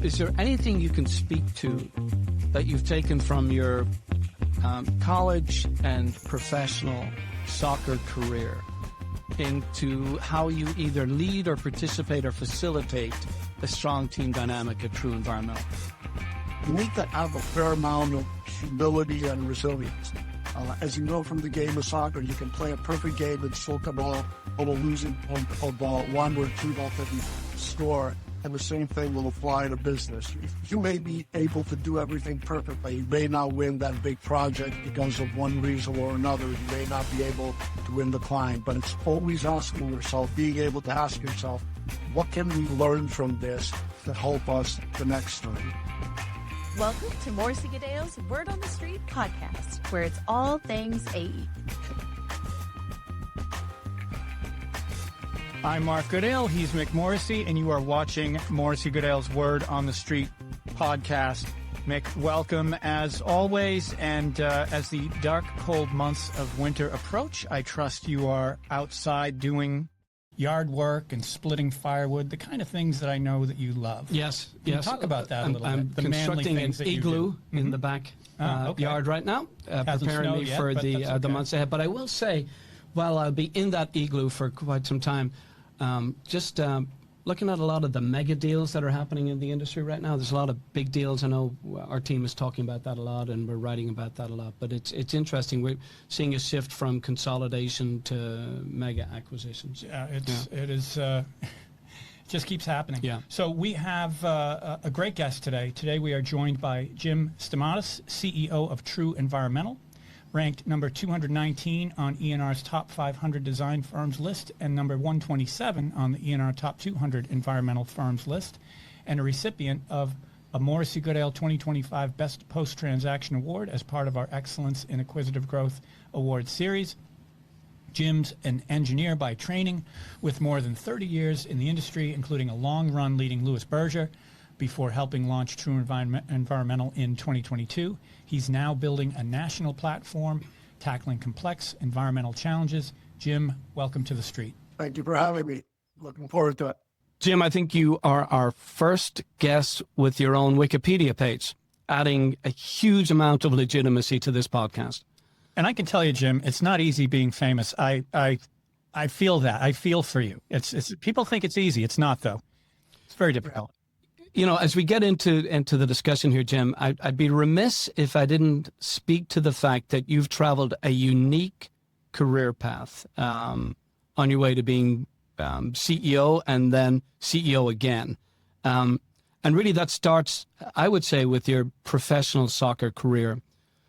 is there anything you can speak to that you've taken from your college and professional soccer career into how you either lead or participate or facilitate a strong team dynamic at True Environmental? You need to have a fair amount of humility and resilience. As you know from the game of soccer, you can play a perfect game and still come out on a losing ball, 1 or 2 nothing score. And the same thing will apply to business. You may be able to do everything perfectly. You may not win that big project because of one reason or another. You may not be able to win the client, but it's always asking yourself, being able to ask yourself, what can we learn from this to help us the next time? Welcome to Morrissey Goodale's Word on the Street podcast, where it's all things AE. I'm Mark Goodale, he's Mick Morrissey, and you are watching Morrissey Goodale's Word on the Street podcast. Mick, welcome as always, and as the dark, cold months of winter approach, I trust you are outside doing yard work and splitting firewood, the kind of things that I know that you love. Yes, Can yes. you talk about that a little I'm bit? The constructing manly things an that you do. igloo in the back yard right now, preparing me yet, for but that's okay. the months ahead. But I will say, while I'll be in that igloo for quite some time, just looking at a lot of the mega deals that are happening in the industry right now. There's a lot of big deals. I know our team is talking about that a lot, and we're writing about that a lot. But it's interesting. We're seeing a shift from consolidation to mega acquisitions. Yeah, it is. It just keeps happening. Yeah. So we have a great guest today. Today we are joined by Jim Stamatis, CEO of True Environmental, ranked number 219 on ENR's top 500 design firms list and number 127 on the ENR top 200 environmental firms list, and a recipient of a Morrissey Goodale 2025 Best Post-Transaction Award as part of our Excellence in Acquisitive Growth Award series. Jim's an engineer by training with more than 30 years in the industry, including a long run leading Berger before helping launch True Environmental in 2022. He's now building a national platform, tackling complex environmental challenges. Jim, welcome to the street. Thank you for having me. Looking forward to it. Jim, I think you are our first guest with your own Wikipedia page, adding a huge amount of legitimacy to this podcast. And I can tell you, Jim, it's not easy being famous. I feel that. I feel for you. It's people think it's easy. It's not, though. It's very difficult. You know, as we get into the discussion here, Jim, I'd be remiss if I didn't speak to the fact that you've traveled a unique career path on your way to being CEO and then CEO again. And really that starts, I would say, with your professional soccer career.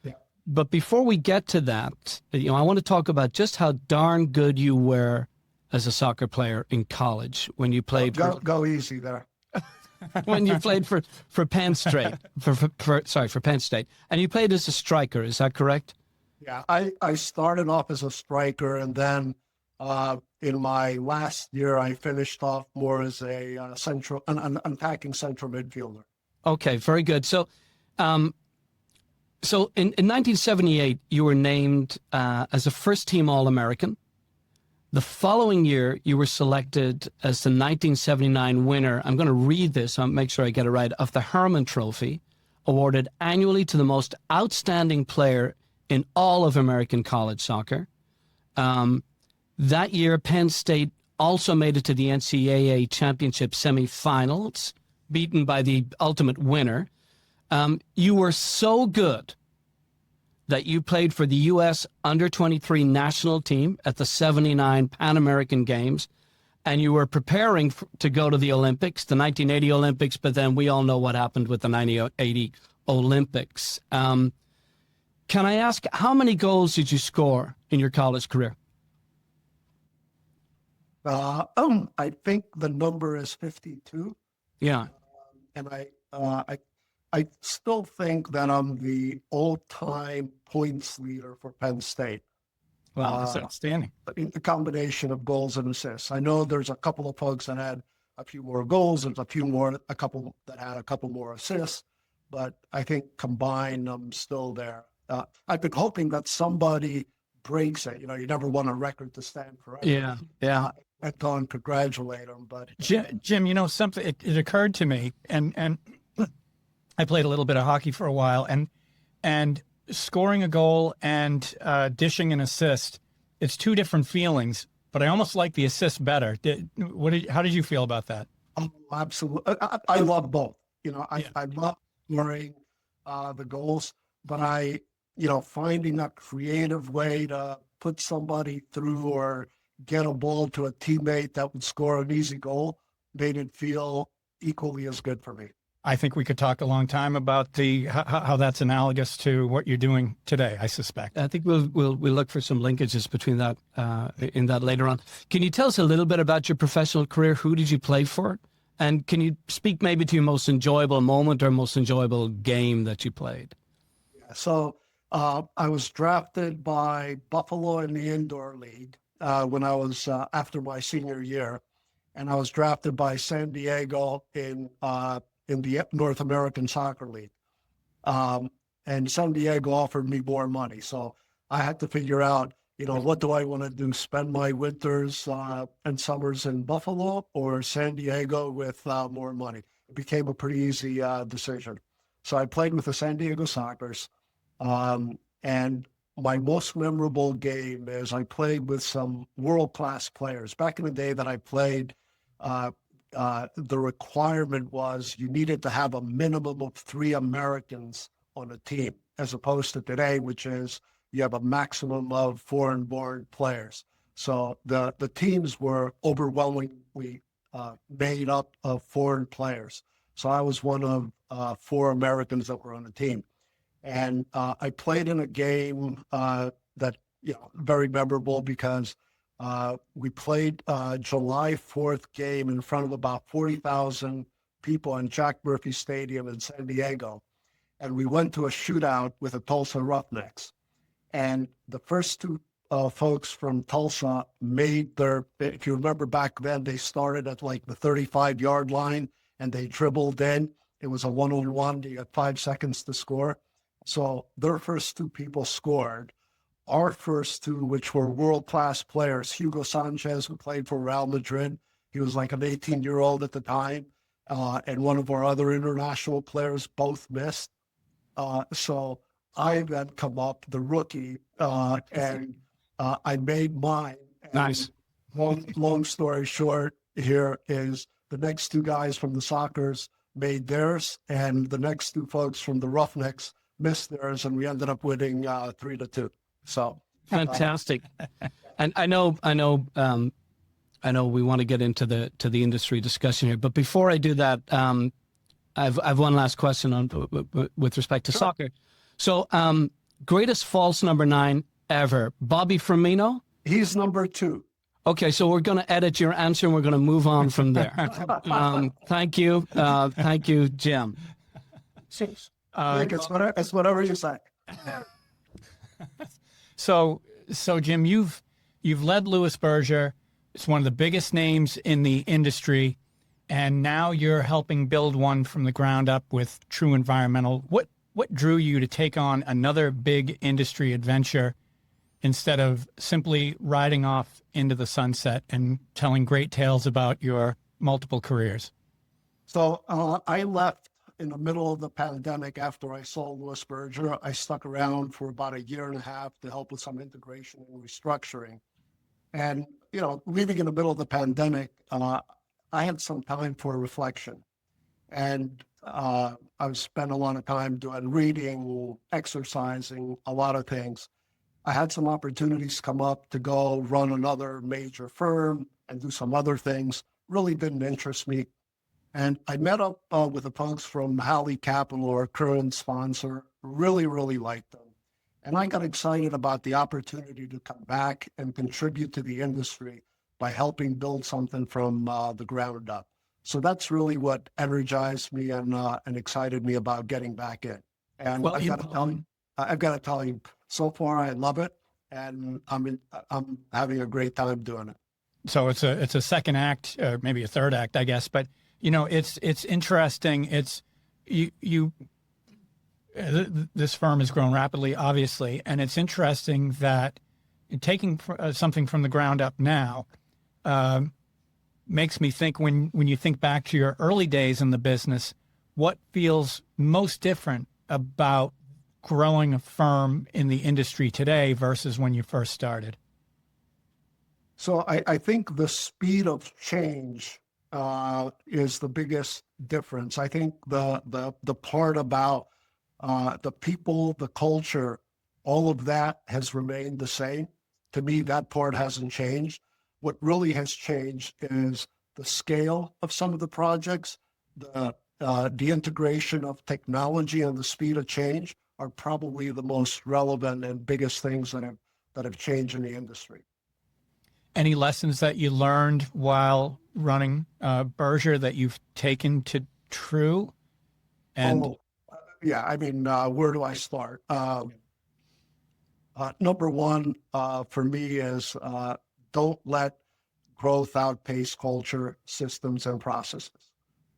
Yeah. But before we get to that, I want to talk about just how darn good you were as a soccer player in college when you played. Go easy there. When you played for Penn State, for Penn State, and you played as a striker, is that correct? Yeah, I started off as a striker, and then in my last year, I finished off more as a an attacking central midfielder. Okay, very good. So, in 1978, you were named as a first-team All-American. The following year, you were selected as the 1979 winner, I'm going to read this, I'll make sure I get it right, of the Hermann Trophy, awarded annually to the most outstanding player in all of American college soccer. That year, Penn State also made it to the NCAA championship semifinals, beaten by the ultimate winner. You were so good that you played for the U.S. under-23 national team at the 79 Pan American Games, and you were preparing to go to the Olympics, the 1980 Olympics, but then we all know what happened with the 1980 Olympics. Can I ask, how many goals did you score in your college career? I think the number is 52. Yeah. And I still think that I'm the all-time points leader for Penn State. Wow, that's outstanding. In the combination of goals and assists. I know there's a couple of folks that had a few more goals. There's a couple that had a couple more assists. But I think combined, I'm still there. I've been hoping that somebody breaks it. You know, you never want a record to stand forever. Yeah. I can't congratulate them, but Jim, you know something. It occurred to me, and I played a little bit of hockey for a while, and scoring a goal and dishing an assist, it's two different feelings. But I almost like the assist better. How did you feel about that? Absolutely. I love both. Yeah. I love scoring the goals, but finding a creative way to put somebody through or get a ball to a teammate that would score an easy goal made it feel equally as good for me. I think we could talk a long time about how that's analogous to what you're doing today, I suspect. I think we'll look for some linkages between that in that later on. Can you tell us a little bit about your professional career? Who did you play for? And can you speak maybe to your most enjoyable moment or most enjoyable game that you played? So I was drafted by Buffalo in the indoor league when I was after my senior year, and I was drafted by San Diego in the North American Soccer League. And San Diego offered me more money. So I had to figure out, what do I want to do? Spend my winters and summers in Buffalo or San Diego with more money? It became a pretty easy decision. So I played with the San Diego Sockers. And my most memorable game is I played with some world-class players. Back in the day that I played, the requirement was you needed to have a minimum of 3 Americans on a team, as opposed to today, which is you have a maximum of foreign-born players. So the teams were overwhelmingly made up of foreign players. So I was one of 4 Americans that were on the team. And I played in a game that, very memorable because we played July 4th game in front of about 40,000 people in Jack Murphy Stadium in San Diego. And we went to a shootout with the Tulsa Roughnecks. And the first 2 folks from Tulsa made if you remember back then, they started at like the 35-yard line and they dribbled in. It was a 1-on-1. You got 5 seconds to score. So their first 2 people scored. Our first 2, which were world-class players, Hugo Sanchez, who played for Real Madrid. He was like an 18-year-old at the time. And one of our other international players both missed. So I then come up, the rookie, and I made mine. And Nice. Long story short here is the next 2 guys from the Sockers made theirs, and the next 2 folks from the Roughnecks missed theirs, and we ended up winning 3-2. So Fantastic. And I know we want to get into the industry discussion here, but before I do that, I've one last question with respect to soccer. So, greatest false number 9 ever, Bobby Firmino? he's number 2. Okay, so we're going to edit your answer and we're going to move on from there. Thank you. Thank you, Jim. It's whatever you say. So Jim, you've led Louis Berger. It's one of the biggest names in the industry, and now you're helping build one from the ground up with True Environmental. What drew you to take on another big industry adventure instead of simply riding off into the sunset and telling great tales about your multiple careers? So I left in the middle of the pandemic after I sold Louis Berger. I stuck around for about 1.5 years to help with some integration and restructuring. And, leaving in the middle of the pandemic, I had some time for reflection. And I've spent a lot of time doing reading, exercising, a lot of things. I had some opportunities come up to go run another major firm and do some other things. Really didn't interest me. And I met up with the folks from Halley Capital, our current sponsor. Really, really liked them. And I got excited about the opportunity to come back and contribute to the industry by helping build something from the ground up. So that's really what energized me and excited me about getting back in. And Well, I've got to tell you, so far I love it, and I'm having a great time doing it. So it's a second act, or maybe a third act, I guess. But it's interesting. It's you. This firm has grown rapidly, obviously, and it's interesting that taking something from the ground up now makes me think when you think back to your early days in the business, what feels most different about growing a firm in the industry today versus when you first started? So I think the speed of change is the biggest difference. I think the part about the people, the culture, all of that has remained the same. To me, that part hasn't changed. What really has changed is the scale of some of the projects, the integration of technology and the speed of change are probably the most relevant and biggest things that have changed in the industry. Any lessons that you learned while running Berger that you've taken to True? And Yeah, I mean, where do I start? Number one for me is don't let growth outpace culture, systems, and processes.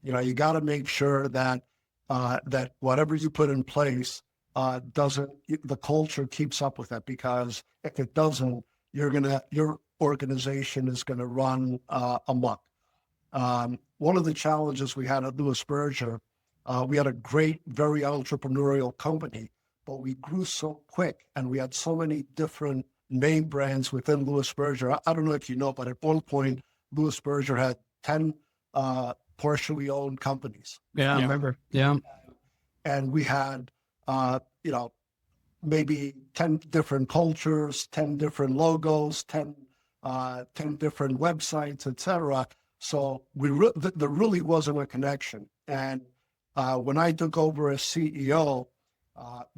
You got to make sure that that whatever you put in place the culture keeps up with it, because if it doesn't, your organization is gonna run amok. One of the challenges we had at Lewis Berger, we had a great, very entrepreneurial company, but we grew so quick and we had so many different name brands within Lewis Berger. I don't know if you know, but at one point, Lewis Berger had 10 partially owned companies. Yeah, I remember. Yeah. And we had, maybe 10 different cultures, 10 different logos, 10 different websites, etc. So there really wasn't a connection. And when I took over as CEO,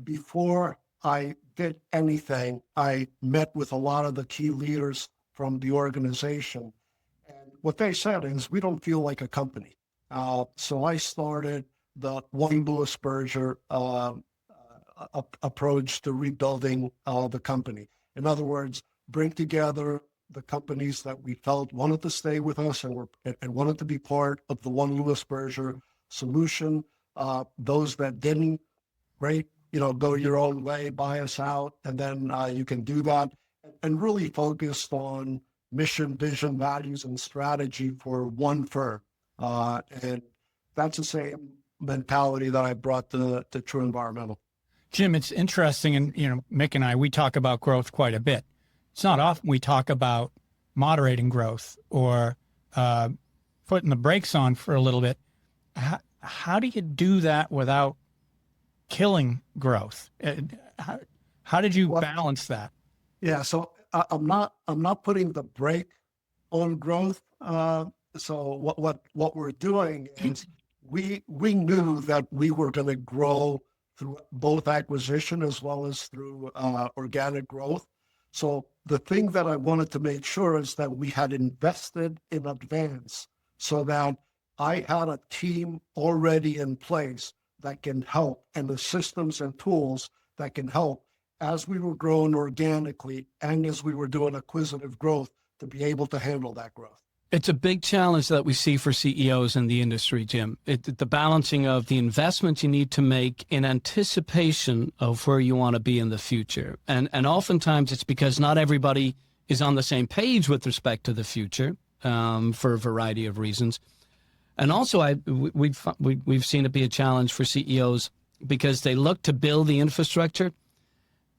before I did anything, I met with a lot of the key leaders from the organization. And what they said is, we don't feel like a company. So I started the One Lewis Berger approach to rebuilding the company. In other words, bring together the companies that we felt wanted to stay with us and wanted to be part of the One Lewis Berger solution. Those that didn't, great, go your own way, buy us out, and then you can do that. And really focused on mission, vision, values, and strategy for one firm. And that's the same mentality that I brought to True Environmental. Jim, it's interesting, and Mick and I, we talk about growth quite a bit. It's not often we talk about moderating growth or putting the brakes on for a little bit. How do you do that without killing growth? How did you balance that? Yeah, so I'm not putting the brake on growth. So what we're doing is we knew that we were going to grow through both acquisition as well as through organic growth. So the thing that I wanted to make sure is that we had invested in advance so that I had a team already in place that can help, and the systems and tools that can help as we were growing organically and as we were doing acquisitive growth to be able to handle that growth. It's a big challenge that we see for CEOs in the industry, Jim. The balancing of the investment you need to make in anticipation of where you want to be in the future. And oftentimes it's because not everybody is on the same page with respect to the future for a variety of reasons. And also we've seen it be a challenge for CEOs because they look to build the infrastructure,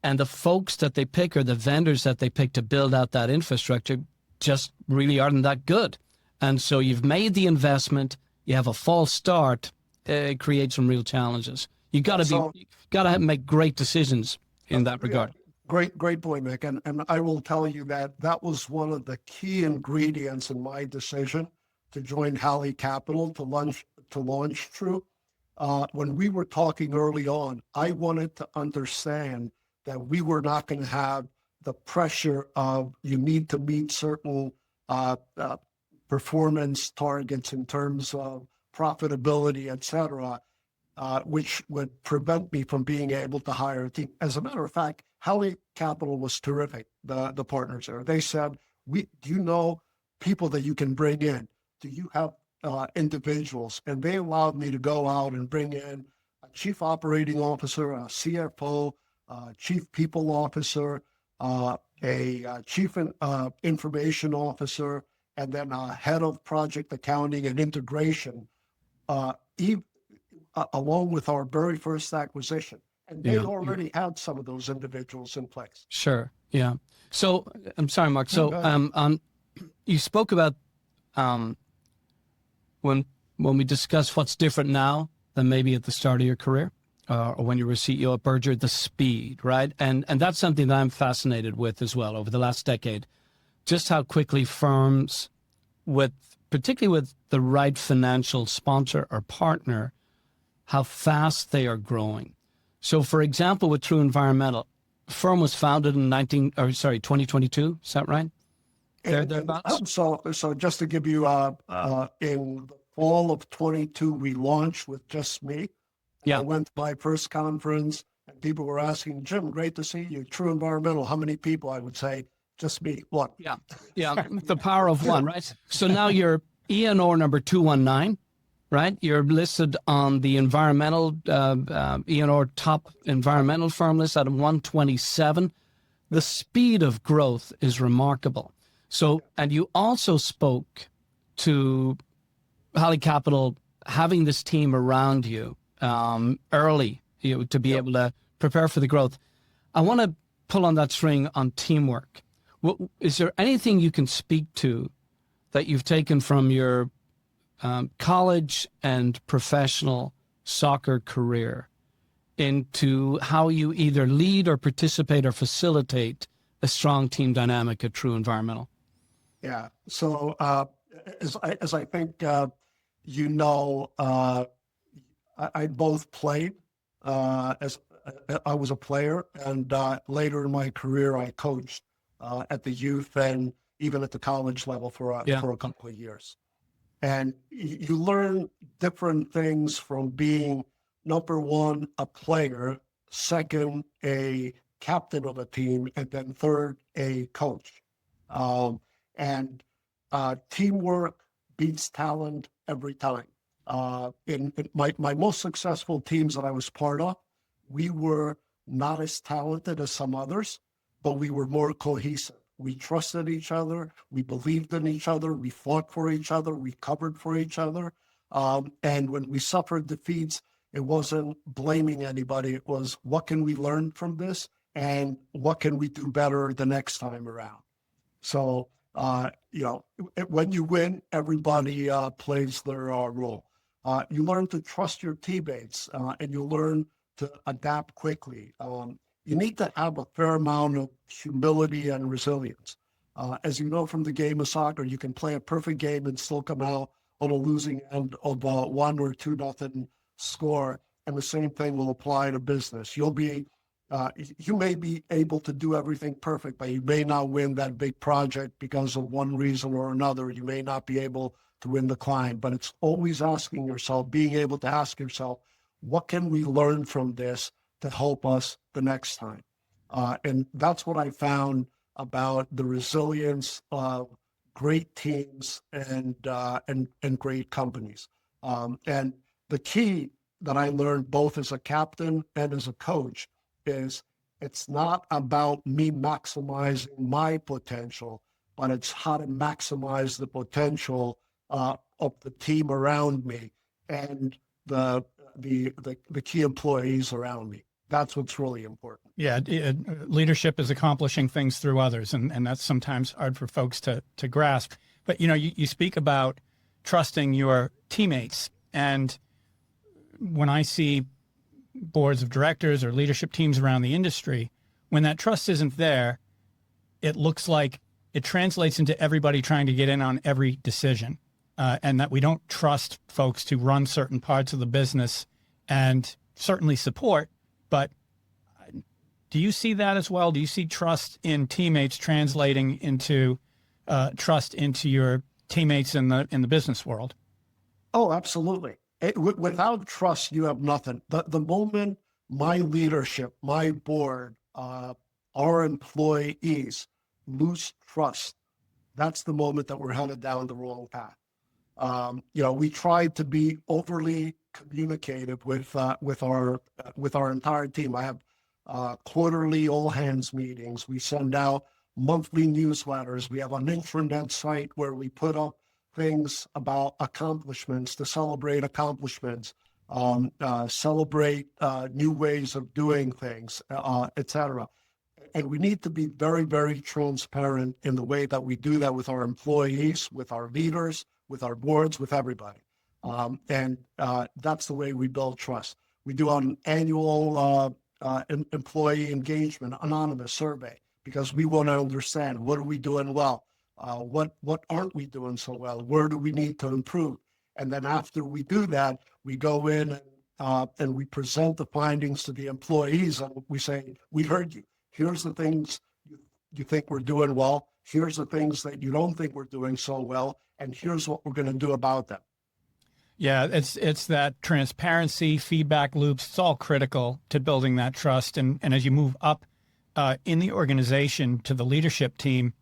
and the folks that they pick or the vendors that they pick to build out that infrastructure just really aren't that good. And so you've made the investment, you have a false start, it creates some real challenges. You got to make great decisions in that regard. Great point, Mick. And I will tell you that was one of the key ingredients in my decision to join Halley Capital to launch True. When we were talking early on, I wanted to understand that we were not going to have the pressure of you need to meet certain performance targets in terms of profitability, et cetera, which would prevent me from being able to hire a team. As a matter of fact, Halley Capital was terrific, the partners there. They said, do you know people that you can bring in? Do you have individuals? And they allowed me to go out and bring in a chief operating officer, a CFO, chief people officer, a chief information officer, and then a head of project accounting and integration. along with our very first acquisition. And they Yeah. already had some of those individuals in place. Sure. Yeah. So I'm sorry, Mark. go So ahead. you spoke about when we discussed what's different now than maybe at the start of your career, or when you were CEO at Berger, the speed, right? And that's something that I'm fascinated with as well over the last decade, just how quickly firms, particularly with the right financial sponsor or partner, how fast they are growing. So, for example, with True Environmental, the firm was founded in 2022. Is that right? Thereabouts. So just to give you, in the fall of 22, we launched with just me. Yeah. I went to my first conference, and people were asking, Jim, great to see you. True Environmental, how many people? I would say, just me, one. Yeah. The power of one, right? So now you're ENR number 219, right? You're listed on the environmental, ENR top environmental firm list out of 127. The speed of growth is remarkable. So, and you also spoke to Holly Capital having this team around you early, to be able to prepare for the growth. I want to pull on that string on teamwork. Is there anything you can speak to that you've taken from your college and professional soccer career into how you either lead or participate or facilitate a strong team dynamic at True Environmental? Yeah. So as I think I both played as I was a player, and later in my career I coached at the youth and even at the college level for a couple of years. And you learn different things from being, number one, a player, second, a captain of a team, and then third, a coach. And teamwork beats talent every time. In my most successful teams that I was part of, we were not as talented as some others, but we were more cohesive. We trusted each other. We believed in each other. We fought for each other. We covered for each other. And when we suffered defeats, it wasn't blaming anybody. It was, what can we learn from this? And what can we do better the next time around? So, when you win, everybody plays their role. You learn to trust your teammates, and you learn to adapt quickly. You need to have a fair amount of humility and resilience. As you know from the game of soccer, you can play a perfect game and still come out on a losing end of 1 or 2-0 score, and the same thing will apply to business. You may be able to do everything perfect, but you may not win that big project because of one reason or another. You may not be able to win the client, but it's always being able to ask yourself, what can we learn from this to help us the next time? And that's what I found about the resilience of great teams and great companies. And the key that I learned both as a captain and as a coach is it's not about me maximizing my potential, but it's how to maximize the potential of the team around me and the key employees around me. That's what's really important. Yeah, leadership is accomplishing things through others, and that's sometimes hard for folks to grasp. But, you speak about trusting your teammates, and when I see boards of directors or leadership teams around the industry, when that trust isn't there, it looks like it translates into everybody trying to get in on every decision, and that we don't trust folks to run certain parts of the business and certainly support. But do you see that as well? Do you see trust in teammates translating into trust into your teammates in the business world? Oh, absolutely. Without trust, you have nothing. The moment my leadership, my board, our employees lose trust, that's the moment that we're headed down the wrong path. We tried to be overly communicative with our entire team. I have quarterly all hands meetings. We send out monthly newsletters. We have an intranet site where we put up things about accomplishments to celebrate accomplishments. celebrate new ways of doing things, etc. And we need to be very, very transparent in the way that we do that with our employees, with our leaders, with our boards, with everybody. And that's the way we build trust. We do an annual employee engagement anonymous survey because we want to understand what are we doing well, what aren't we doing so well, where do we need to improve. And then after we do that, we go in and we present the findings to the employees, and we say, we heard you. Here's the things you think we're doing well. Here's the things that you don't think we're doing so well. And here's what we're going to do about them. Yeah, it's that transparency, feedback loops. It's all critical to building that trust. And as you move up in the organization to the leadership team,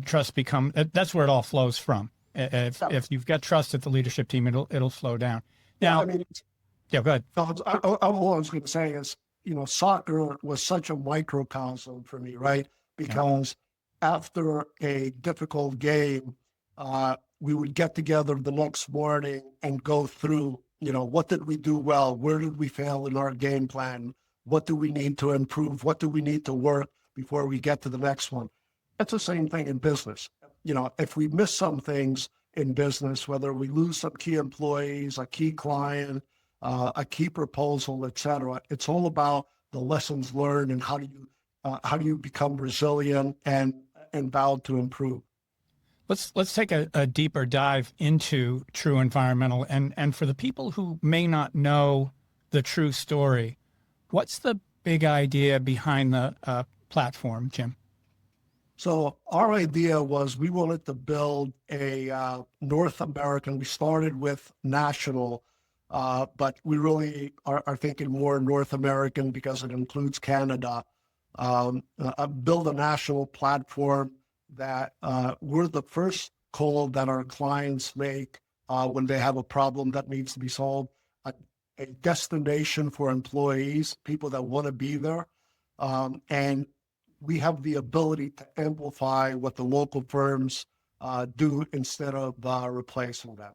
trust that's where it all flows from. If you've got trust at the leadership team, it'll flow down. Now, yeah, go ahead. All I was going to say is, soccer was such a microcosm for me, right? Because after a difficult game, we would get together the next morning and go through, what did we do well? Where did we fail in our game plan? What do we need to improve? What do we need to work before we get to the next one? It's the same thing in business. If we miss some things in business, whether we lose some key employees, a key client, a key proposal, et cetera, it's all about the lessons learned and how do you become resilient and vowed to improve. Let's take a deeper dive into True Environmental, and for the people who may not know the true story, what's the big idea behind the platform, Jim? So our idea was we wanted to build a North American. We started with national, but we really are thinking more North American because it includes Canada. Build a national platform that we're the first call that our clients make when they have a problem that needs to be solved, a destination for employees, people that want to be there, and we have the ability to amplify what the local firms do instead of replacing them.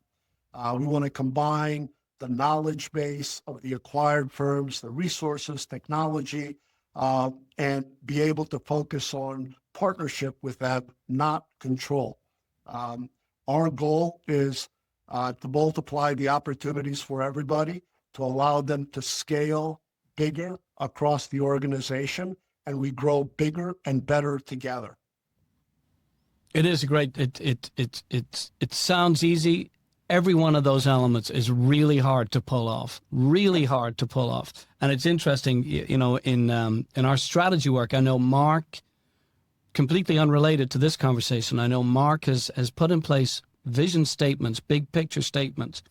We want to combine the knowledge base of the acquired firms, the resources, technology, and be able to focus on partnership with them, not control. Our goal is to multiply the opportunities for everybody, to allow them to scale bigger across the organization, and we grow bigger and better together. It is great. It sounds easy. Every one of those elements is really hard to pull off. And it's interesting, in our strategy work, I know Mark, completely unrelated to this conversation, I know Mark has put in place vision statements, big picture statements,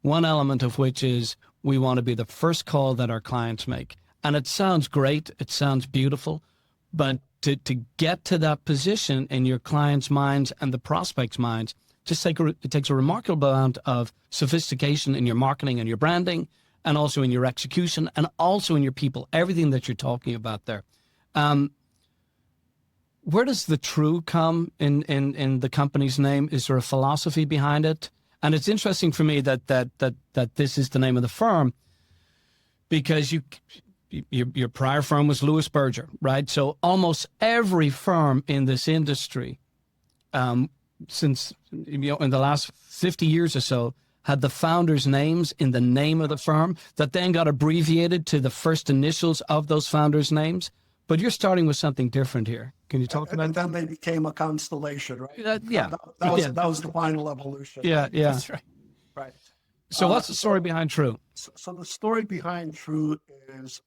one element of which is we want to be the first call that our clients make. And it sounds great, it sounds beautiful, but to get to that position in your clients' minds and the prospects' minds, it takes a remarkable amount of sophistication in your marketing and your branding, and also in your execution, and also in your people, everything that you're talking about there. Where does the true come in the company's name? Is there a philosophy behind it? And it's interesting for me that this is the name of the firm, because your prior firm was Lewis Berger, right? So almost every firm in this industry, since in the last 50 years or so, had the founders' names in the name of the firm that then got abbreviated to the first initials of those founders' names. But you're starting with something different here. Can you talk about that? And then they became a constellation, right? Yeah. That was the final evolution. Yeah. That's right. Right. So what's the story behind True? So the story behind True is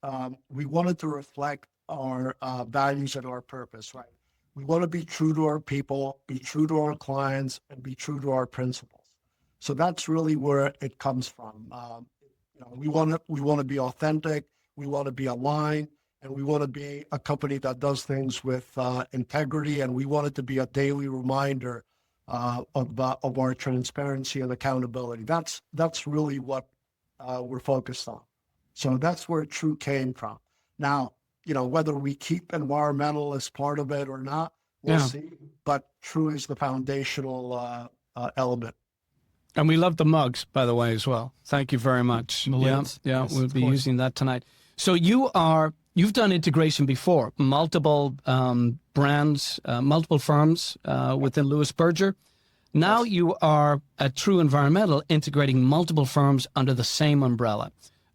we wanted to reflect our values and our purpose, right? We want to be true to our people, be true to our clients, and be true to our principles. So that's really where it comes from. We want to be authentic, we want to be aligned, and we want to be a company that does things with integrity, and we want it to be a daily reminder of our transparency and accountability. That's really what we're focused on. So that's where True came from. Now, whether we keep environmental as part of it or not, we'll see. But True is the foundational element. And we love the mugs, by the way, as well. Thank you very much. The lids. Yeah, Yes, we'll of be course. using that tonight. So you've done integration before, multiple brands, multiple firms within Lewis Berger. Now you are at True Environmental integrating multiple firms under the same umbrella.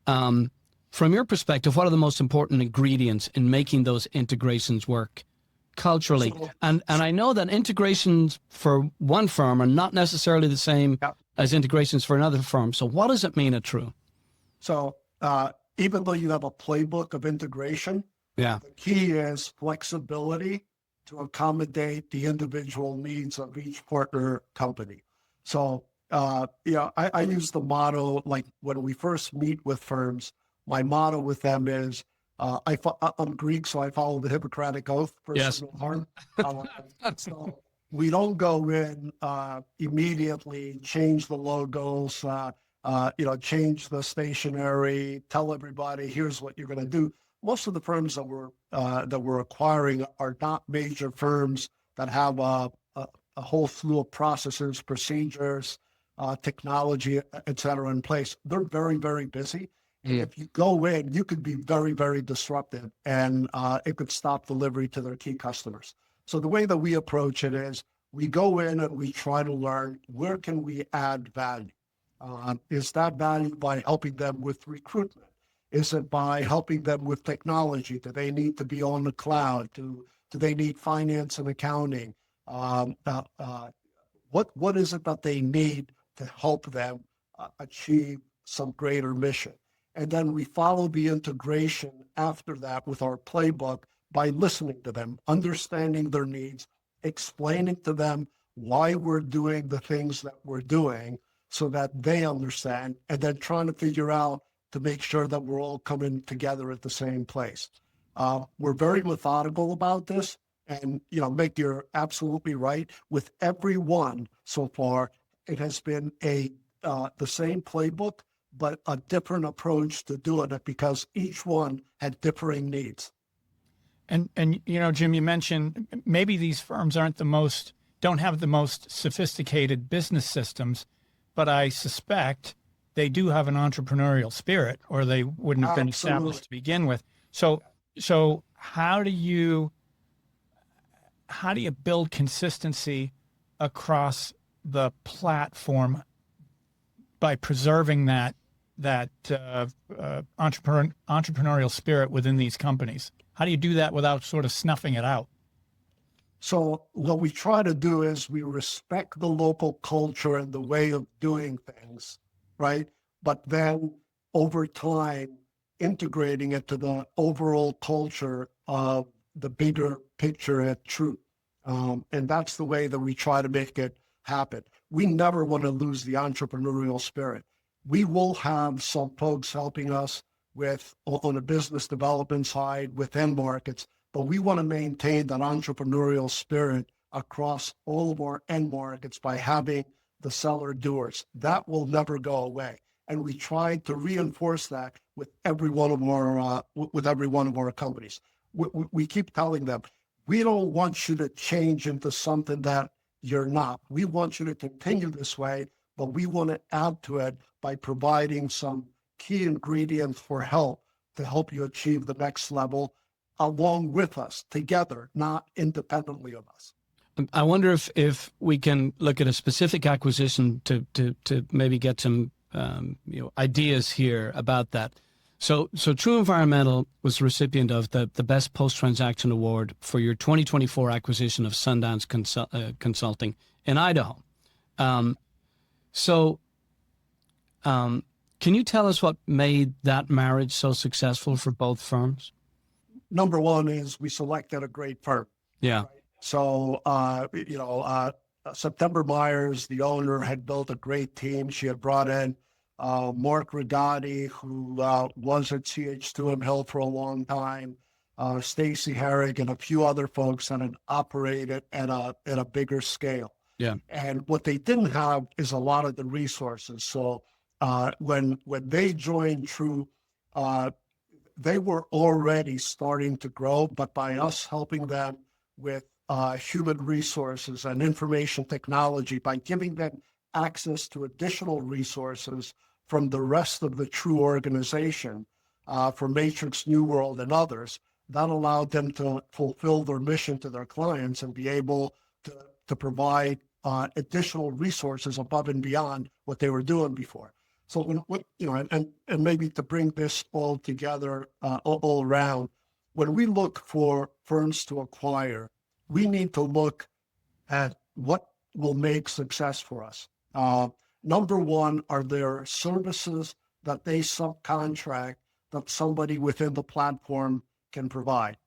From your perspective, what are the most important ingredients in making those integrations work culturally? And I know that integrations for one firm are not necessarily the same as integrations for another firm. So what does it mean at True? So even though you have a playbook of integration, Yeah. the key is flexibility to accommodate the individual needs of each partner company. So, I use the motto, like when we first meet with firms, my motto with them is, I'm Greek, so I follow the Hippocratic Oath, Yes. no harm. So we don't go in immediately, change the logos, change the stationery, tell everybody, here's what you're going to do. Most of the firms that we're acquiring are not major firms that have a whole slew of processes, procedures, technology, et cetera, in place. They're very, very busy. And if you go in, you could be very, very disruptive, and it could stop delivery to their key customers. So the way that we approach it is we go in and we try to learn, where can we add value? Is that value by helping them with recruitment? Is it by helping them with technology? Do they need to be on the cloud? Do they need finance and accounting? What is it that they need to help them achieve some greater mission? And then we follow the integration after that with our playbook by listening to them, understanding their needs, explaining to them why we're doing the things that we're doing so that they understand, and then trying to figure out to make sure that we're all coming together at the same place. We're very methodical about this. And, Mick, you're absolutely right. With every one so far, it has been the same playbook, but a different approach to doing it because each one had differing needs. And Jim, you mentioned maybe these firms don't have the most sophisticated business systems, but I suspect they do have an entrepreneurial spirit, or they wouldn't have been established to begin with. So how do you build consistency across the platform by preserving that entrepreneurial spirit within these companies? How do you do that without sort of snuffing it out? So what we try to do is we respect the local culture and the way of doing things, right? But then over time, integrating it to the overall culture of the bigger picture at True. And that's the way that we try to make it happen. We never want to lose the entrepreneurial spirit. We will have some folks helping us on the business development side with end markets, but we want to maintain that entrepreneurial spirit across all of our end markets by having the seller doers. That will never go away. And we try to reinforce that with every one of our companies. We keep telling them, we don't want you to change into something that you're not. We want you to continue this way, but we want to add to it by providing some key ingredients for help to help you achieve the next level along with us, together, not independently of us. I wonder if we can look at a specific acquisition to maybe get some ideas here about that. So True Environmental was the recipient of the Best Post-Transaction Award for your 2024 acquisition of Sundance Consulting in Idaho. Can you tell us what made that marriage so successful for both firms? Number one is we selected a great firm. Yeah. Right? So, September Myers, the owner, had built a great team. She had brought in Mark Rigotti, who was at CH2M Hill for a long time, Stacy Herrig, and a few other folks that had operated at a bigger scale. Yeah. And what they didn't have is a lot of the resources. So when they joined True, they were already starting to grow, but by us helping them with human resources and information technology, by giving them access to additional resources from the rest of the True organization, for Matrix, New World, and others, that allowed them to fulfill their mission to their clients and be able to provide additional resources above and beyond what they were doing before. So, and maybe to bring this all together, all around, when we look for firms to acquire, we need to look at what will make success for us. Number one, are there services that they subcontract that somebody within the platform can provide?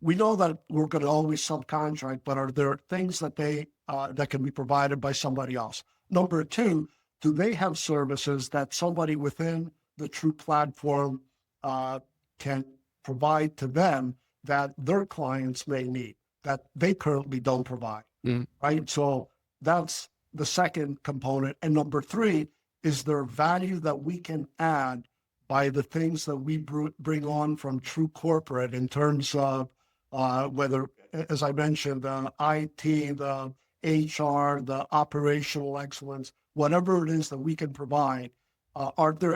We know that we're going to always subcontract, but are there things that that can be provided by somebody else? Number two, do they have services that somebody within the True platform can provide to them that their clients may need, that they currently don't provide, right? So that's the second component. And number three, is there value that we can add by the things that we bring on from True Corporate in terms of whether, as I mentioned, the IT, the HR, the operational excellence, whatever it is that we can provide,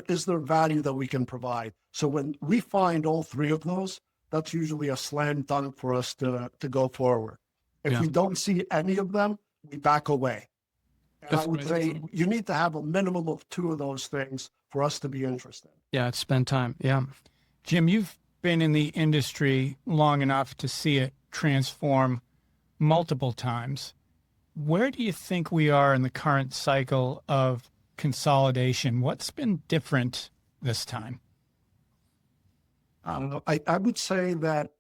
is there value that we can provide? So when we find all three of those, that's usually a slam dunk for us to go forward. If we don't see any of them, we back away. And I would say you need to have a minimum of two of those things for us to be interested. Yeah, spend time. Yeah. Jim, you've been in the industry long enough to see it transform multiple times. Where do you think we are in the current cycle of consolidation? What's been different this time? I would say that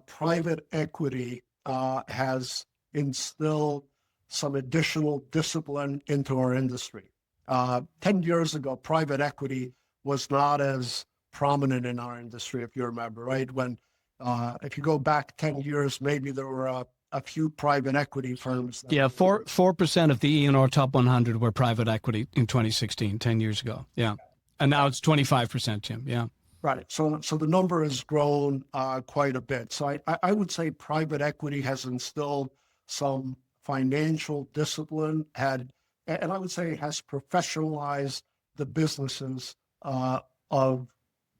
private equity has instilled some additional discipline into our industry. 10 years ago, private equity was not as prominent in our industry, if you remember, right? When, if you go back 10 years, maybe there were a few private equity firms. 4% of the ENR top 100 were private equity in 2016, 10 years ago. Yeah. And now it's 25%, Jim. Yeah. Right. So the number has grown quite a bit. So I would say private equity has instilled some financial discipline, and I would say has professionalized the businesses of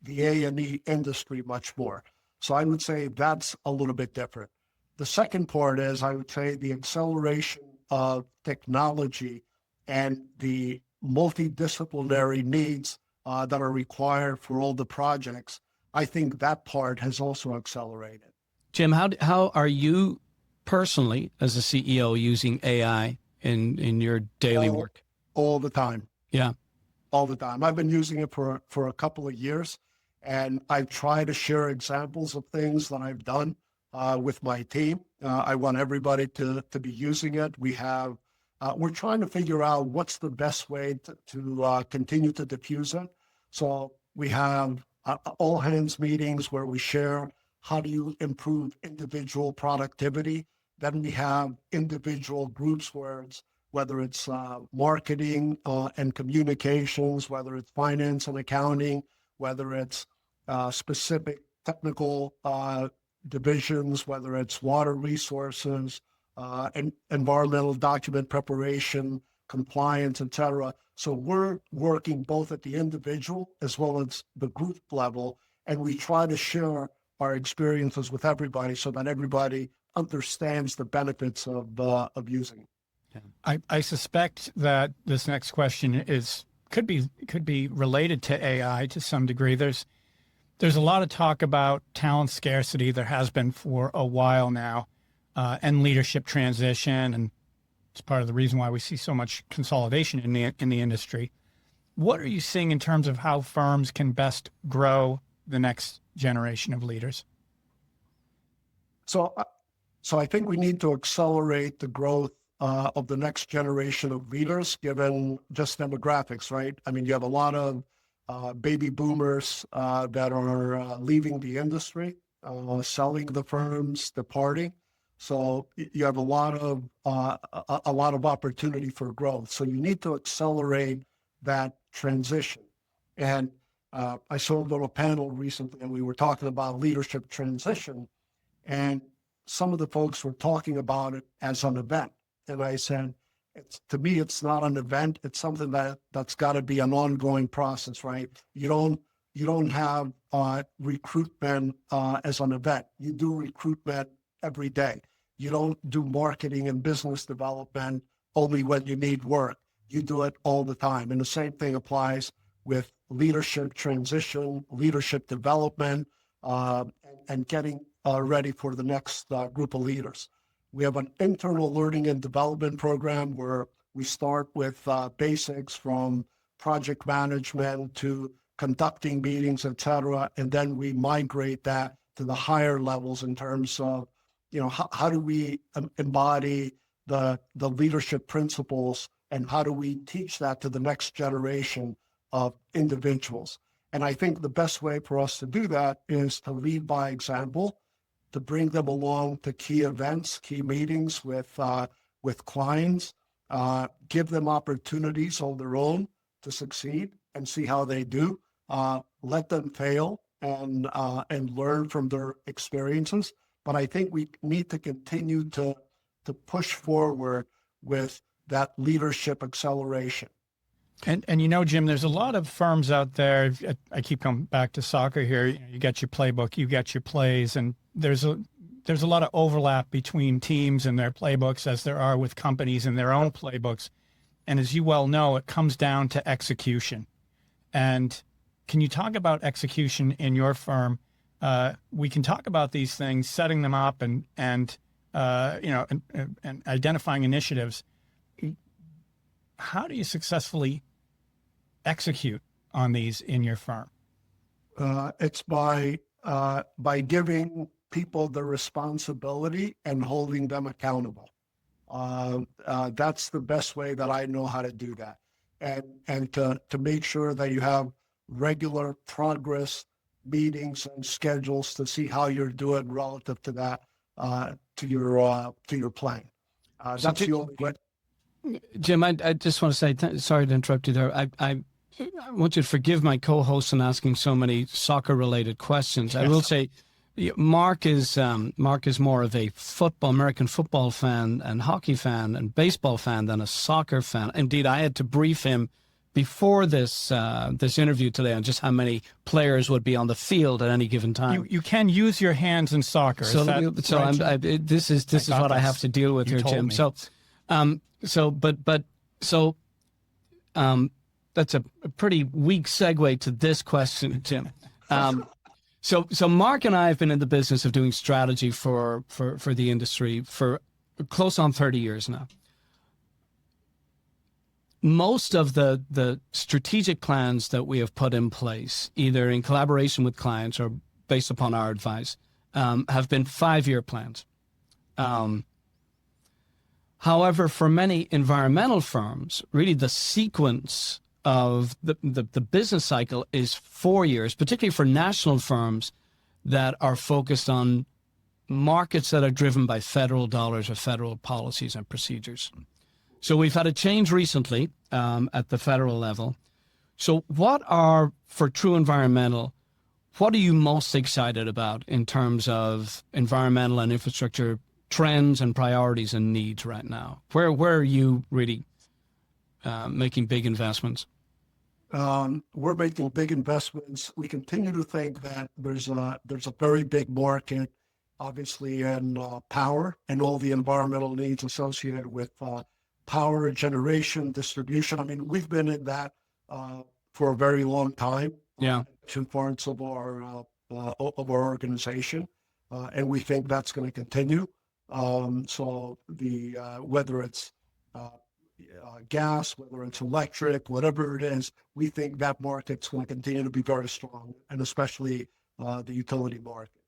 the A&E industry much more. So I would say that's a little bit different. The second part is, I would say, the acceleration of technology and the multidisciplinary needs that are required for all the projects. I think that part has also accelerated. Jim, how are you personally, as a CEO, using AI in your daily work? All the time. Yeah. All the time. I've been using it for a couple of years, and I try to share examples of things that I've done with my team. I want everybody to be using it. We're trying to figure out what's the best way to continue to diffuse it. So we have all hands meetings where we share how do you improve individual productivity. Then we have individual groups whether it's marketing and communications, whether it's finance and accounting, whether it's specific technical divisions, whether it's water resources, and environmental document preparation, compliance, etc. So we're working both at the individual as well as the group level, and we try to share our experiences with everybody so that everybody understands the benefits of using it. I suspect that this next question could be related to AI to some degree. There's a lot of talk about talent scarcity. There has been for a while now, and leadership transition, and it's part of the reason why we see so much consolidation in the industry. What are you seeing in terms of how firms can best grow the next generation of leaders? So I think we need to accelerate the growth of the next generation of leaders, given just demographics, right? I mean, you have a lot of baby boomers that are leaving the industry, selling the firms, departing. So you have a lot of opportunity for growth. So you need to accelerate that transition. And I saw a little panel recently, and we were talking about leadership transition, and some of the folks were talking about it as an event. And I said, to me, it's not an event. It's something that's got to be an ongoing process, right? You don't have recruitment as an event. You do recruitment every day. You don't do marketing and business development only when you need work. You do it all the time. And the same thing applies with leadership transition, leadership development, and getting ready for the next group of leaders. We have an internal learning and development program where we start with basics from project management to conducting meetings, et cetera, and then we migrate that to the higher levels in terms of, how do we embody the leadership principles, and how do we teach that to the next generation of individuals? And I think the best way for us to do that is to lead by example, to bring them along to key events, key meetings with clients, give them opportunities on their own to succeed and see how they do. Let them fail and learn from their experiences. But I think we need to continue to push forward with that leadership acceleration. And Jim, there's a lot of firms out there. I keep coming back to soccer here. You get your playbook, you get your plays, and there's a lot of overlap between teams and their playbooks as there are with companies and their own playbooks. And as you well know, it comes down to execution. And can you talk about execution in your firm? We can talk about these things, setting them up and identifying initiatives. How do you successfully execute on these in your firm? It's by giving people the responsibility and holding them accountable. That's the best way that I know how to do that. And to make sure that you have regular progress meetings and schedules to see how you're doing relative to that, to your plan. That's the only way. Jim, I just want to say, sorry to interrupt you there. I want you to forgive my co-host in asking so many soccer-related questions. Yes. I will say, Mark is more of a American football fan and hockey fan and baseball fan than a soccer fan. Indeed, I had to brief him before this interview today on just how many players would be on the field at any given time. You can use your hands in soccer. This is what I have to deal with here, Jim. Me. So that's a pretty weak segue to this question, Jim. So Mark and I have been in the business of doing strategy for the industry for close on 30 years now. Most of the strategic plans that we have put in place, either in collaboration with clients or based upon our advice, have been 5-year plans. However, for many environmental firms, really the sequence of the business cycle is 4 years, particularly for national firms that are focused on markets that are driven by federal dollars or federal policies and procedures. So we've had a change recently at the federal level. So for True Environmental, what are you most excited about in terms of environmental and infrastructure trends and priorities and needs right now? Where are you really making big investments? We're making big investments. We continue to think that there's a very big market, obviously, in power and all the environmental needs associated with power generation, distribution. I mean, we've been in that for a very long time. Yeah. 2 parts of our organization, and we think that's going to continue. So whether it's gas, whether it's electric, whatever it is, we think that market's going to continue to be very strong, and especially the utility market.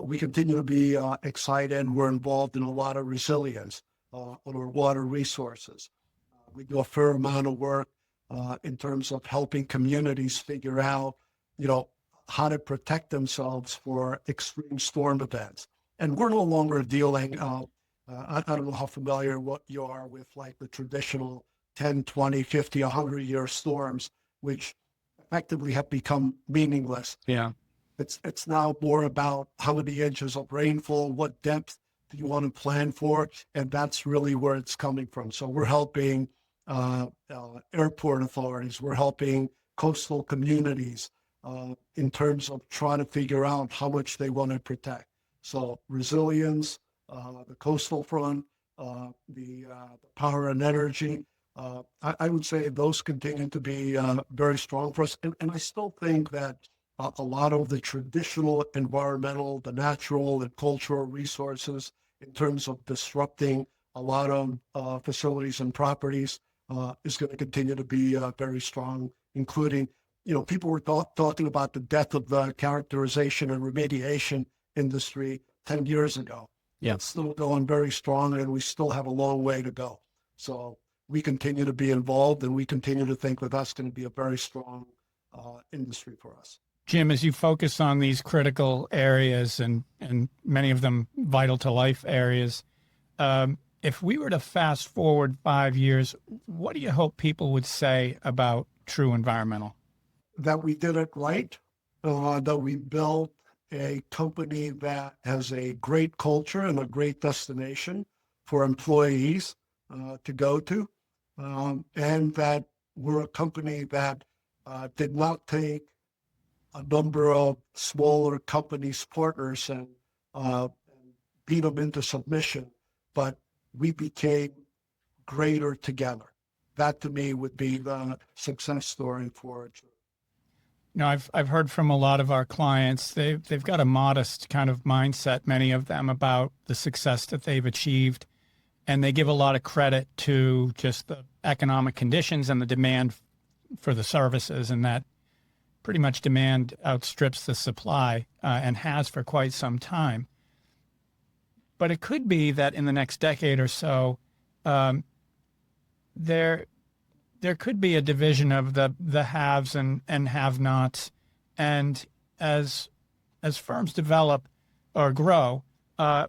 We continue to be excited. We're involved in a lot of resilience on our water resources. We do a fair amount of work in terms of helping communities figure out, how to protect themselves for extreme storm events. And we're no longer dealing, I don't know how familiar what you are with like the traditional 10, 20, 50, 100-year storms, which effectively have become meaningless. Yeah. It's now more about how many inches of rainfall, what depth you want to plan for? And that's really where it's coming from. So we're helping airport authorities, we're helping coastal communities in terms of trying to figure out how much they want to protect. So resilience, the coastal front, the power and energy, I would say those continue to be very strong for us. And I still think that a lot of the traditional environmental, the natural and cultural resources in terms of disrupting a lot of facilities and properties is going to continue to be very strong, including, people were talking about the death of the characterization and remediation industry 10 years ago. Yeah. It's still going very strong, and we still have a long way to go. So we continue to be involved, and we continue to think that that's going to be a very strong industry for us. Jim, as you focus on these critical areas and many of them vital to life areas, if we were to fast forward 5 years, what do you hope people would say about True Environmental? That we did it right, that we built a company that has a great culture and a great destination for employees to go to, and that we're a company that did not take a number of smaller companies, partners, and beat them into submission, but we became greater together. That to me would be the success story for it. I've heard from a lot of our clients, they've got a modest kind of mindset, many of them, about the success that they've achieved. And they give a lot of credit to just the economic conditions and the demand for the services, and that pretty much demand outstrips the supply and has for quite some time. But it could be that in the next decade or so, there could be a division of the haves and have-nots. And as firms develop or grow,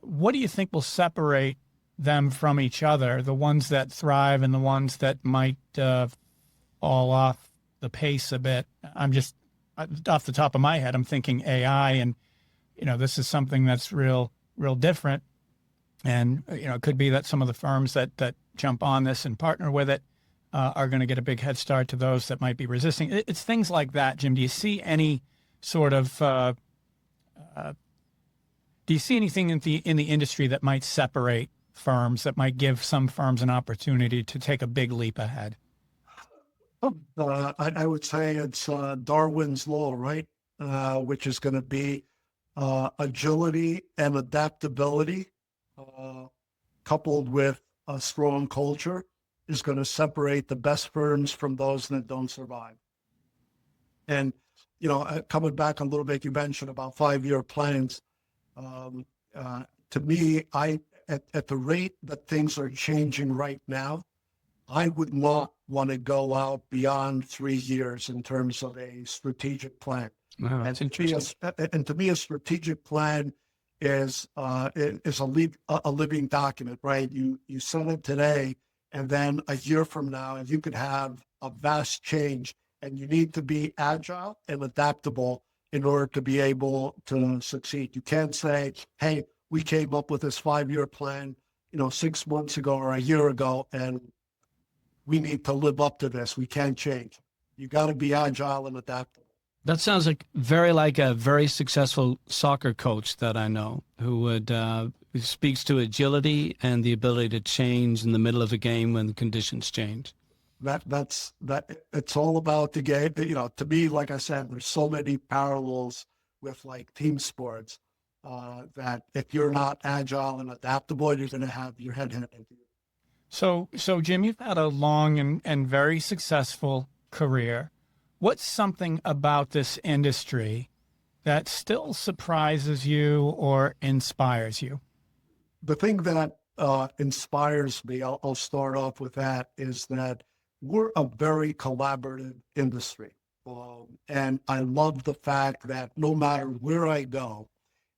what do you think will separate them from each other, the ones that thrive and the ones that might fall off the pace a bit? I'm just, off the top of my head, I'm thinking AI, and, this is something that's real different. And, it could be that some of the firms that jump on this and partner with it are going to get a big head start to those that might be resisting. It's things like that, Jim. Do you see any sort of, do you see anything in the industry that might separate firms, that might give some firms an opportunity to take a big leap ahead? I would say it's Darwin's law, right? Which is going to be agility and adaptability, coupled with a strong culture, is going to separate the best firms from those that don't survive. And, coming back a little bit, you mentioned about 5-year plans. To me, at the rate that things are changing right now, I would not want to go out beyond 3 years in terms of a strategic plan. Wow, that's interesting. And to me, a strategic plan is a living document, right? You set it today, and then a year from now, and you could have a vast change, and you need to be agile and adaptable in order to be able to succeed. You can't say, hey, we came up with this 5-year plan, 6 months ago or a year ago, and we need to live up to this. We can't change. You got to be agile and adaptable. That sounds like a very successful soccer coach that I know, who speaks to agility and the ability to change in the middle of a game when the conditions change. That's it's all about the game. To me, like I said, there's so many parallels with like team sports that if you're not agile and adaptable, you're going to have your head hit into you. So Jim, you've had a long and very successful career. What's something about this industry that still surprises you or inspires you? The thing that inspires me, I'll start off with that, is that we're a very collaborative industry. And I love the fact that no matter where I go,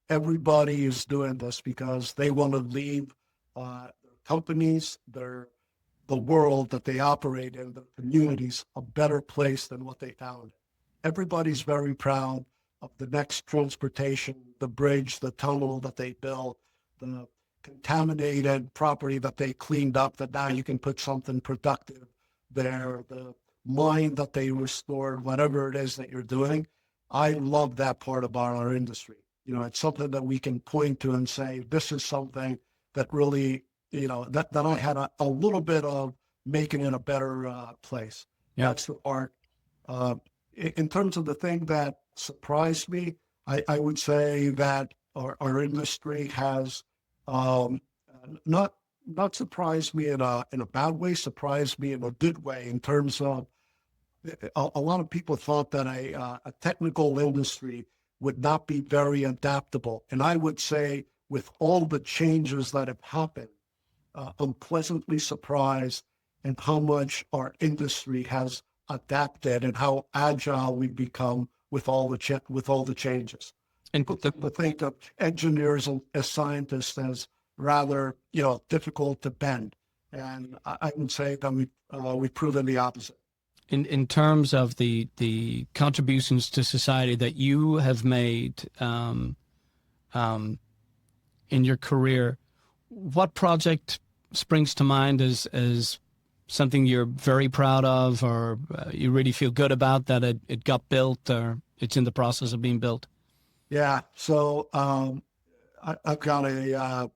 everybody is doing this because they want to leave their companies, the world that they operate in, the communities, a better place than what they found. Everybody's very proud of the next transportation, the bridge, the tunnel that they built, the contaminated property that they cleaned up, that now you can put something productive there, the mine that they restored, whatever it is that you're doing. I love that part about our industry. It's something that we can point to and say, this is something that really, that I had a little bit of making it a better place. Yeah. That's the art. In terms of the thing that surprised me, I would say that our industry has not surprised me in a bad way, surprised me in a good way, in terms of a lot of people thought that a technical industry would not be very adaptable. And I would say, with all the changes that have happened, I'm pleasantly surprised at how much our industry has adapted and how agile we've become with all the changes. And To think of engineers as scientists as rather difficult to bend, and I would say that we've proven the opposite. in terms of the contributions to society that you have made in your career, what project springs to mind as something you're very proud of, or you really feel good about that it got built, or it's in the process of being built? Yeah. So I've got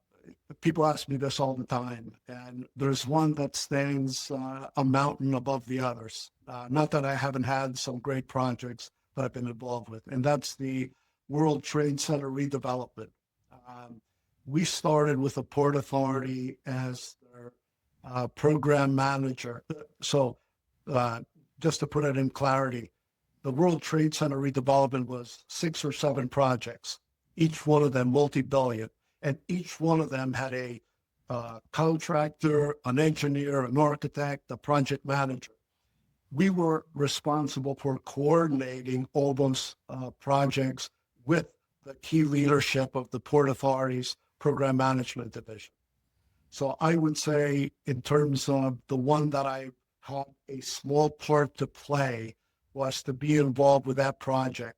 people ask me this all the time, and there's one that stands a mountain above the others. Not that I haven't had some great projects that I've been involved with, and that's the World Trade Center redevelopment. We started with the Port Authority as their program manager. So just to put it in clarity, the World Trade Center redevelopment was 6 or 7 projects, each one of them multi-billion, and each one of them had a contractor, an engineer, an architect, a project manager. We were responsible for coordinating all those projects with the key leadership of the Port Authority's Program Management Division. So I would say, in terms of the one that I had a small part to play, was to be involved with that project.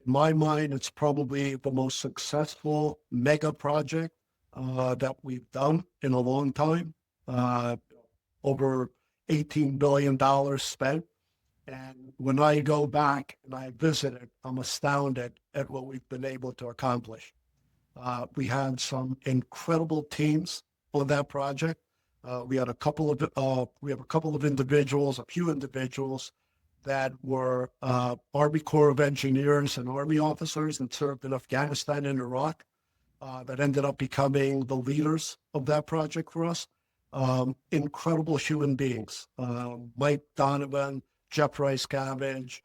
In my mind, it's probably the most successful mega project that we've done in a long time. Over $18 billion spent. And when I go back and I visit it, I'm astounded at what we've been able to accomplish. We had some incredible teams on that project. We have a couple of individuals, a few individuals that were Army Corps of Engineers and Army officers that served in Afghanistan and Iraq that ended up becoming the leaders of that project for us. Incredible human beings. Mike Donovan, Jeff Rice Cabbage.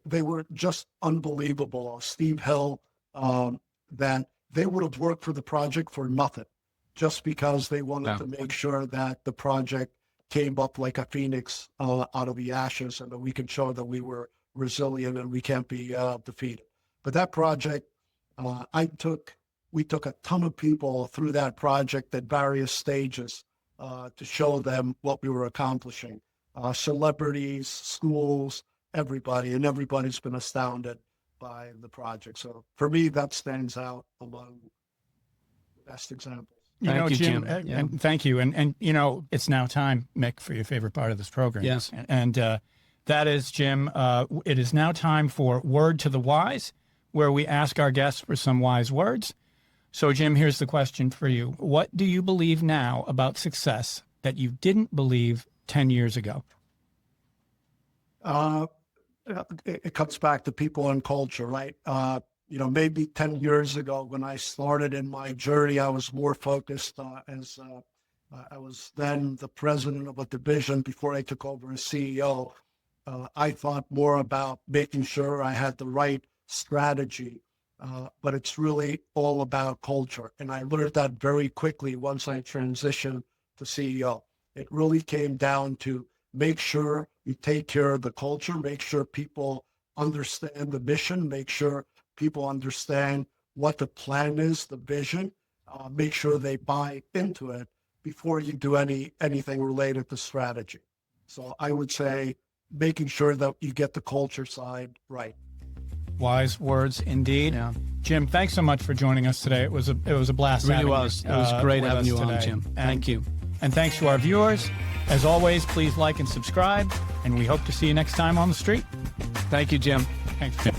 They were just unbelievable. Steve Hill, that they would have worked for the project for nothing, just because they wanted to make sure that the project came up like a phoenix out of the ashes, and that we could show that we were resilient and we can't be defeated. But that project, we took a ton of people through that project at various stages to show them what we were accomplishing. Celebrities, schools, everybody, and everybody's been astounded by the project. So for me, that stands out among the best examples. Thank you, Jim. And thank you. And it's now time, Mick, for your favorite part of this program. Yes. And that is, Jim, it is now time for Word to the Wise, where we ask our guests for some wise words. So, Jim, here's the question for you. What do you believe now about success that you didn't believe 10 years ago? It comes back to people and culture, right? Maybe 10 years ago when I started in my journey, I was more focused as I was then the president of a division before I took over as CEO. I thought more about making sure I had the right strategy, but it's really all about culture. And I learned that very quickly once I transitioned to CEO. It really came down to make sure you take care of the culture, make sure people understand the mission, make sure people understand what the plan is, the vision, make sure they buy into it before you do anything related to strategy. So I would say making sure that you get the culture side right. Wise words indeed. Yeah. Jim, thanks so much for joining us today. It was a blast. It really having was. you, It was great with having us you on, today. Jim. Thank you. And thanks to our viewers. As always, please like and subscribe, and we hope to see you next time on the street. Thank you, Jim. Thanks, Jim.